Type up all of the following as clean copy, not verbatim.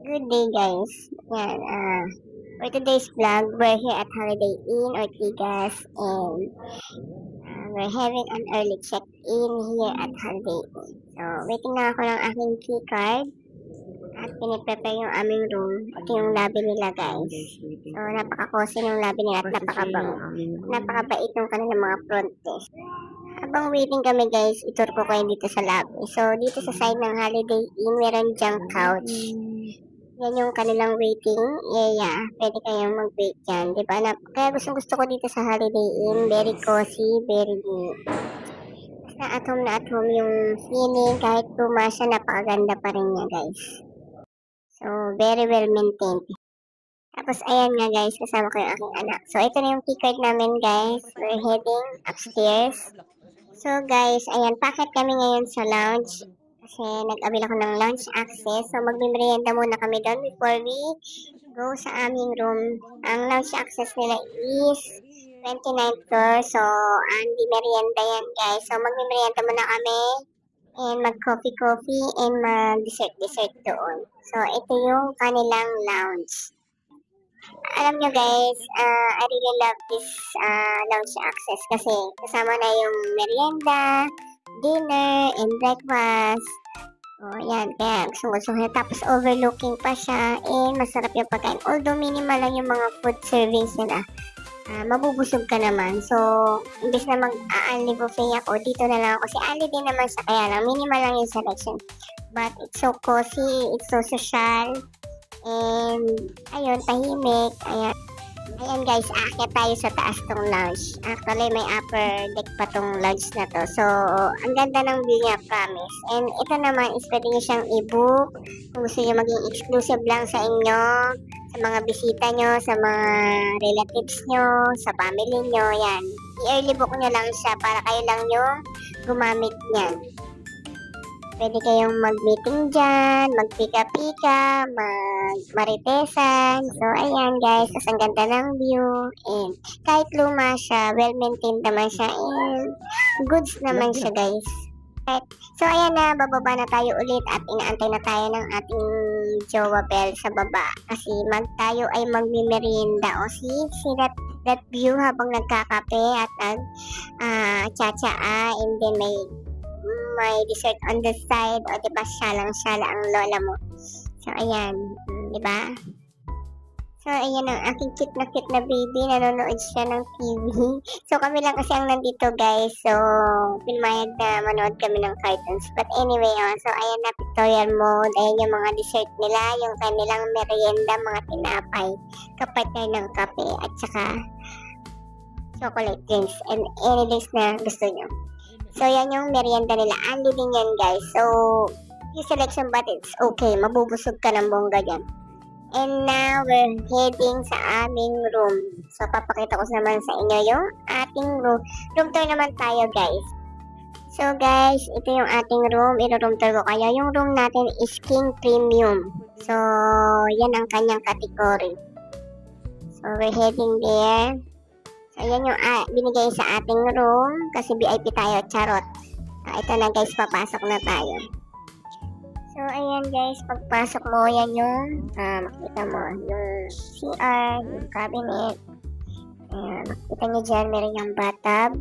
Good day guys. Yan, for today's vlog, we're here at Holiday Inn Ortigas and we're having an early check-in here at Holiday Inn. So, waiting na ako ng aking key card at piniprepare yung aming room. Ito yung lobby nila guys. So, napaka-cozy yung lobby nila at napakabango. Napakabait yung kanilang mga front desk. Habang waiting kami guys, itur ko kayo dito sa lobby. So, dito sa side ng Holiday Inn, meron dyang couch. Yan yung kanilang waiting area. Pwede kayong mag-wait dyan. Diba? Kaya gusto ko dito sa Holiday Inn. Very cozy, very na at home yung feeling. Kahit luma siya, napakaganda pa rin niya guys. So, very well maintained. Tapos, ayan nga guys, kasama ko yung aking anak. So, ito na yung key card namin guys. We're heading upstairs. So, guys, ayan, packet kami ngayon sa lounge. Kasi nag-avail ako ng lunch access. So, magmimerienda muna kami doon before we go sa aming room. Ang lunch access nila is 29th floor. So, hindi merienda yan, guys. So, magmimerienda muna kami and mag-coffee and mag-dessert doon. So, ito yung kanilang lounge. Alam nyo guys, I really love this lounge access kasi kasama na yung merienda, dinner, and breakfast. O, yan. Kaya gusto ko. Tapos overlooking pa siya and masarap yung pagkain. Although minimal lang yung mga food servings nila. Mabubusog ka naman. So, imbes na mag-aanli buffet ako, dito na lang ako. Kasi aanli din naman siya. Kaya lang, minimal lang yung selection. But it's so cozy, it's so social. And, ayun, tahimik. Ayan guys, aakyat tayo sa taas tong lounge. Actually, may upper deck pa tong lounge na to. So, ang ganda ng view niya, promise. And ito naman is pwede nyo siyang i-book. Kung gusto nyo maging exclusive lang sa inyo, sa mga bisita nyo, sa mga relatives nyo, sa family nyo, yan. I-early book nyo lang siya para kayo lang yung gumamit niyan. Pwede kayong mag-meeting dyan, mag-pika-pika, mag-maritesan. So, ayan guys, kasi ang ganda ng view. And kahit luma siya, well-maintained naman siya. And goods naman siya guys. So, ayan na, bababa na tayo ulit at inaantay na tayo ng ating Jowa Bell sa baba. Kasi tayo ay magmimerienda. O, see that view habang nagkakape at nag-cha-cha and then may dessert on the side o diba syalang-syala ang lola mo. So ayan, diba? So ayan ang aking cute na baby, nanonood siya ng TV. So kami lang kasi ang nandito guys. So pinmayag na manood kami ng cartoons. But anyway, so ayan na pictorial mode. Ayan yung mga dessert nila, yung kanilang merienda, mga tinapay, kapatid ng kape at saka chocolate drinks and any drinks na gusto nyo. So, yan yung merienda nila. Anli din yan, guys. So, yung selection but it's okay. Mabubusog ka ng bongga dyan. And now, we're heading sa aming room. So, papakita ko naman sa inyo yung ating room. Room tour naman tayo, guys. So, guys, ito yung ating room. Iro-room tour ko kayo. Yung room natin is King Premium. So, yan ang kanyang category. So, we're heading there. So, ayan yung binigay sa ating room kasi VIP tayo, charot. Ito na guys, papasok na tayo. So, ayan guys, pagpasok mo, yan yung, makita mo, yung CR, yung cabinet. Ayan, makita nyo dyan, meron yung bathtub.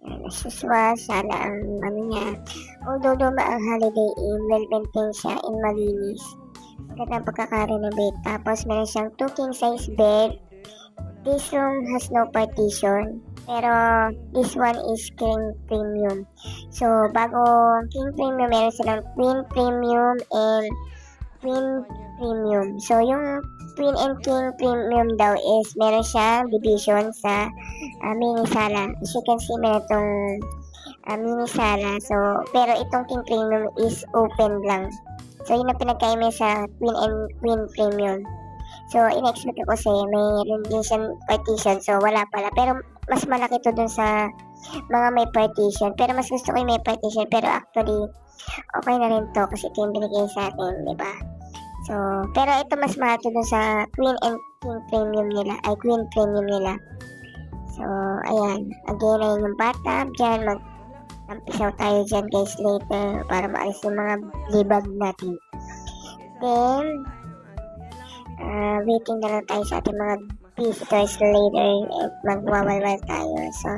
Ayan, as usual, sala ang niya. Although luma ang Holiday Inn, well-maintained siya and malinis. Maganda ang pagkaka-renovate. Tapos, meron siyang 2 king-size bed. This room has no partition, pero this one is King Premium. So, bago King Premium, meron silang Queen Premium and Queen Premium. So, yung Queen and King Premium daw is meron siyang division sa mini sala. As you can see, meron itong mini sala. So, pero itong King Premium is open lang. So, yun ang pinagkaima sa Queen and Queen Premium. So, in-expect ko kasi mayroon din siyang partition. So, wala pala. Pero, mas malaki to dun sa mga may partition. Pero, mas gusto ko yung may partition. Pero, actually, okay na rin to kasi ito yung binigay sa atin, diba? So, pero ito mas mahal to dun sa Queen and King Premium nila. Ay, Queen Premium nila. So, ayan. Again, ayun yung bathtub. Diyan, mag-ampisaw tayo dyan guys later para maalis yung mga libag natin. Then, waiting na lang tayo sa ating mga visitors later at magwawalwal tayo. So,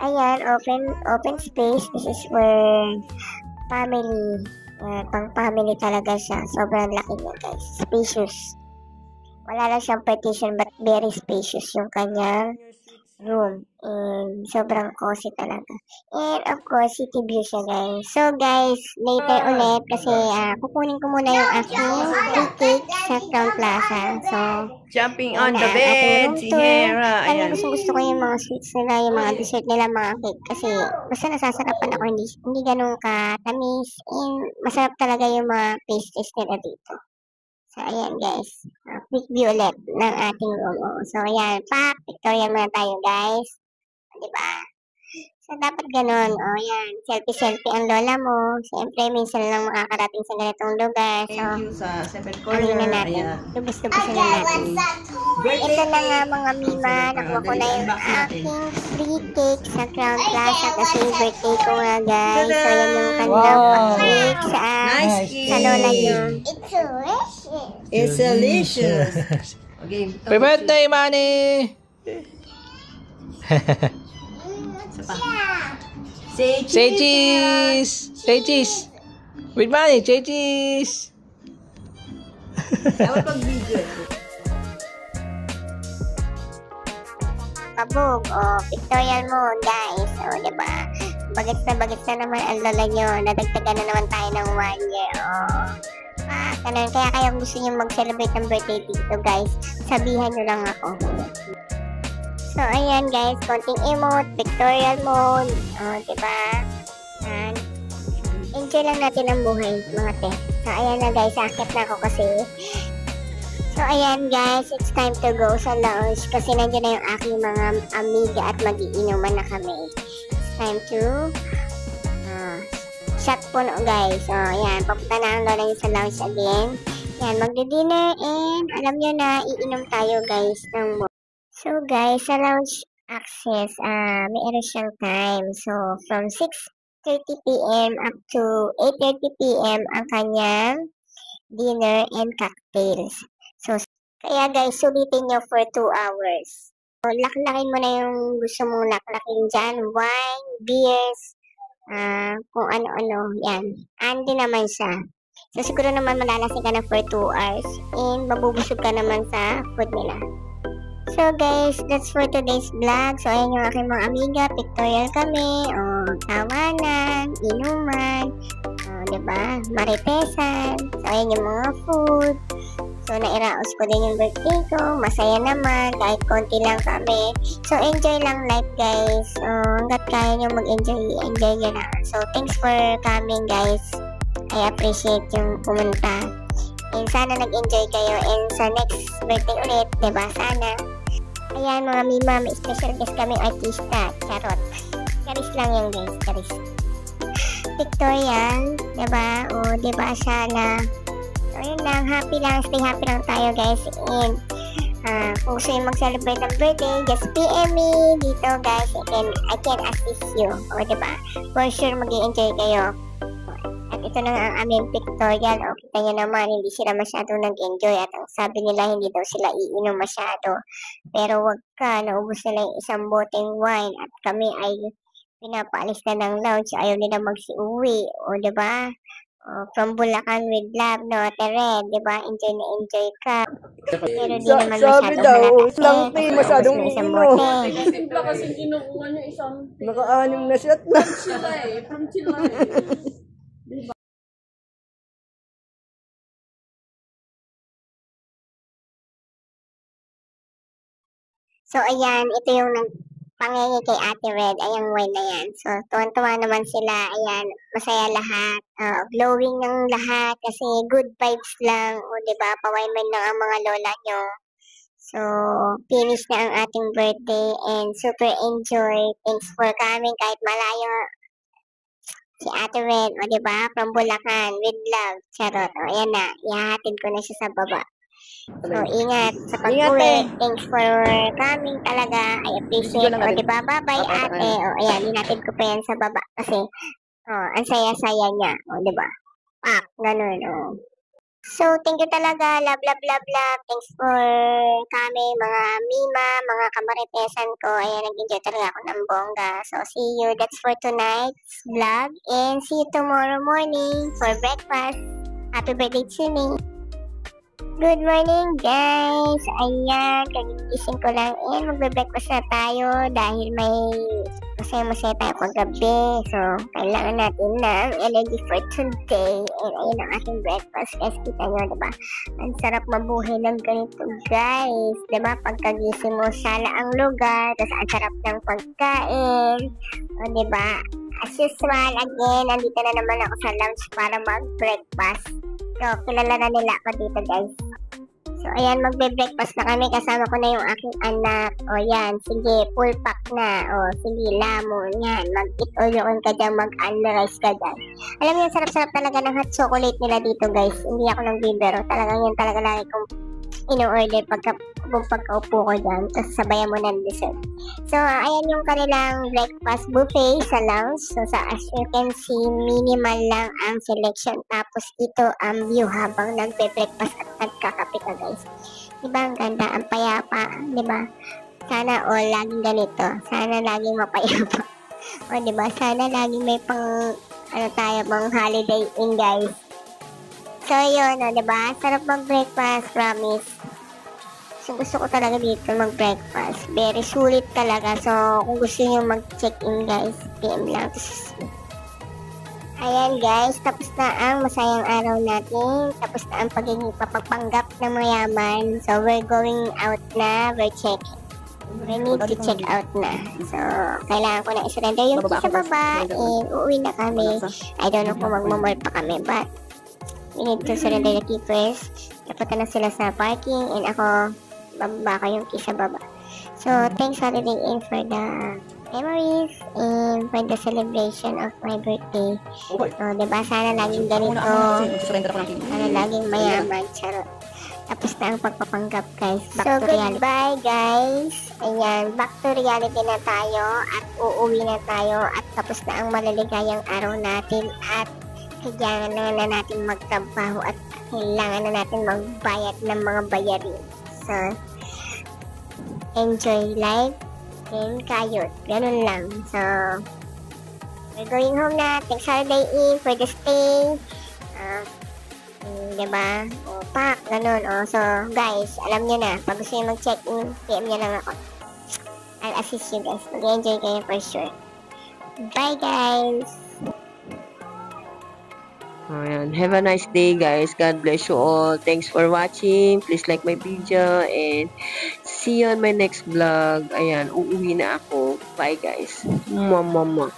ayan, open space. This is where family, pang family talaga siya. Sobrang laki niya, guys. Spacious. Wala lang siyang partition but very spacious yung kanyang room. And sobrang cozy talaga. And of course, city view siya, guys. So guys, later ulit kasi kukunin ko muna yung aking free cake sa Crown Plaza. So, jumping on the bed, si Hera. Ayan, gusto ko yung mga sweets nila, yung mga dessert nila, mga cake. Kasi basta nasasarapan ako, hindi ganun katamis. And masarap talaga yung mga pastries nila dito. So, ayan guys. Quick view ulit ng ating room. So, ayan. Pictorial muna tayo guys. Diba? So, dapat ganun. Ayan. Selfie ang lola mo. Siyempre, minsan lang makakarating sa ganitong lugar. So, thank you sa 7 corner. na natin. Lubos-lubosin na natin. Ito na nga mga Mima. Nakuha ko na yung aking free cake sa Crown Plaza kasi birthday ko nga guys. So, yan yung kanilang cake sa lola nyo. It's delicious. Okay. Happy birthday, Manny! Say cheese. Say cheese! Say cheese! With Manny, say cheese! Dapat pag-video. Kabog, pictorial mo guys. O, diba? Bagets na naman ang lola nyo. Nadagdagan na naman tayo ng 1 year. Ganun. Kaya kayong gusto nyo mag-celebrate ng birthday dito guys, sabihan nyo lang ako. So, ayan guys, konting emote, pictorial mode, diba? And, enjoy lang natin ang buhay, mga te. So, ayan na guys, akit na ako kasi. So, ayan guys, it's time to go sa lounge kasi nandiyan na yung aking mga amiga at mag-iinuman na kami. It's time to shot puno guys. So, ayan, papunta na ang lola nyo sa lounge again. Ayan, magdi-dinner and alam nyo na, iinom tayo guys ng mo. So guys, sa lounge access, mayroon siyang time. So, from 6:30 p.m. up to 8:30 p.m. ang kanyang dinner and cocktails. So, kaya guys, sulitin nyo for 2 hours. So, laklakin mo na yung gusto mong laklakin dyan. Wine, beers, kung ano-ano, yan. Andi naman siya. So, siguro naman malalasing ka na for 2 hours and mabubusog ka naman sa food nila. So, guys, that's for today's vlog. So, ayan yung aking mga amiga. Pictorial kami. Tawanan, inuman, diba? Maritesan. So, ayan yung mga food. So, nairaos ko din yung birthday ko. Masaya naman. Kahit konti lang kami. So, enjoy lang life, guys. Hanggat kaya nyo mag-enjoy, enjoy nyo na. So, thanks for coming, guys. I appreciate yung pumunta. And sana nag-enjoy kayo. And sa next birthday ulit, diba? Sana. Ayan, mga Mima, may special guest kaming artista. Charot. Charis lang yan, guys. Charis. Pictorial. Diba? Diba? Sana. So, yun lang. Happy lang. Stay happy lang tayo, guys. And, kung gusto nyo mag-celebrate ng birthday, just PM me dito, guys. I can assist you. Diba? For sure, mag-i-enjoy kayo. At ito na nga ang aming pictorial. Kita nyo naman, hindi sila masyado nag-enjoy. At ang sabi nila, hindi daw sila iinom masyado. Pero wag ka, naubos nila yung isang boteng wine. At kami ay pinapaalis na ng lounge. Ayaw nila magsiuwi. Diba? From Bulacan with love, no? Tere, diba? Enjoy na enjoy ka. Pero di naman sabi daw, lang masyadong iinom. Simpla kasi kinukuha niya isang naka-anim na shot na. from sila eh. So, ayan, ito yung pangingi kay Ate Red. Ayang wine na yan. So, tuwan-tuwa naman sila. Ayan, masaya lahat. Glowing ng lahat kasi good vibes lang. Diba? Pawayman lang ang mga lola nyo. So, finish na ang ating birthday and super enjoy. Thanks for coming kahit malayo. Si Ate Red, diba? From Bulacan with love. Charot. Ayan na. Ihahatid ko na siya sa baba. So, ingat sa pag-uwi. Thanks for coming talaga. I appreciate. Diba? Bye-bye, ate. Ayan, hinatid ko pa yan sa baba. Kasi, ang saya-saya niya. Diba? Ganun, So, thank you talaga. Love, love, love, love. Thanks for kami, mga Mima, mga kamaritesan ko. Ayan, nag-enjoy talaga ako ng bongga. So, see you. That's for tonight's vlog. And see you tomorrow morning for breakfast. Happy birthday to me. Good morning, guys. Ayan, kagigising ko lang. And magbe-breakfast na tayo dahil may masaya-masaya tayo kagabi. So, kailangan natin ng energy for today. And ayun ang aking breakfast. Guys, kita nyo, diba? Ang sarap mabuhay ng ganito, guys. Diba? Pagkagising mo, sala ang lugar. Tapos ang sarap ng pagkain. O, diba? As usual, again, nandito na naman ako sa lounge para mag-breakfast. So, kilala na nila ako dito, guys. So, ayan, magbe-breakfast na kami. Kasama ko na yung aking anak. O, yan. Sige, full pack na. O, sige, lamon. Yan. Mag-eat all you can ka dyan. Mag-unrice ka dyan. Alam mo, sarap-sarap talaga ng hot chocolate nila dito, guys. Hindi ako nang bibero. Talagang yan talaga lagi kong ino-order pagkaupo ko dyan. Tapos sabayan mo ng dessert. So, ayan yung kanilang breakfast buffet sa lounge. So, as you can see, minimal lang ang selection. Tapos, ito ang view habang nagbe-breakfast at nagkakape ka, guys. Diba ang ganda? Ang payapa. Diba? Sana all laging ganito. Sana laging mapayapa. O, diba? Sana laging may pang, tayo, pang holiday in, guys. So, yun, diba? Sarap mag-breakfast, promise. So, gusto ko talaga dito mag-breakfast. Very sulit talaga. So, kung gusto nyo mag-check-in, guys, PM lang. Ayan, guys. Tapos na ang masayang araw natin. Tapos na ang pagiging papagpanggap ng mayaman. So, we're going out na. We need to check out na. So, kailangan ko na i-surrender yung key sa baba. And uuwi na kami. I don't know kung magmamall pa kami. But, we need to surrender the key first. Napunta na sila sa parking. And ako, bababa ko yung key sa baba. So, thanks Holiday Inn for the memories and for the celebration of my birthday. So, diba? Sana laging ganito. Sana laging mayaman. Charot. Tapos na ang pagpapanggap, guys. So, goodbye, guys. Ayan, back to reality na tayo. At uuwi na tayo. At tapos na ang maliligayang araw natin. At kailangan na natin magtrabaho. At kailangan na natin magbayad ng mga bayarin. So, enjoy life and kayot. Ganun lang. So, we're going home na. Thanks Holiday Inn for the stay. Diba? O, pack. Ganun. O, so, guys, alam nyo na. Pag gusto nyo mag-check-in, PM nyo lang ako. I'll assist you guys. Mag-enjoy kayo for sure. Bye, guys! Ayan. Have a nice day, guys. God bless you all. Thanks for watching. Please like my video and see you on my next vlog. Ayan, uuwi na ako. Bye, guys. Mwah, mwah, mwah.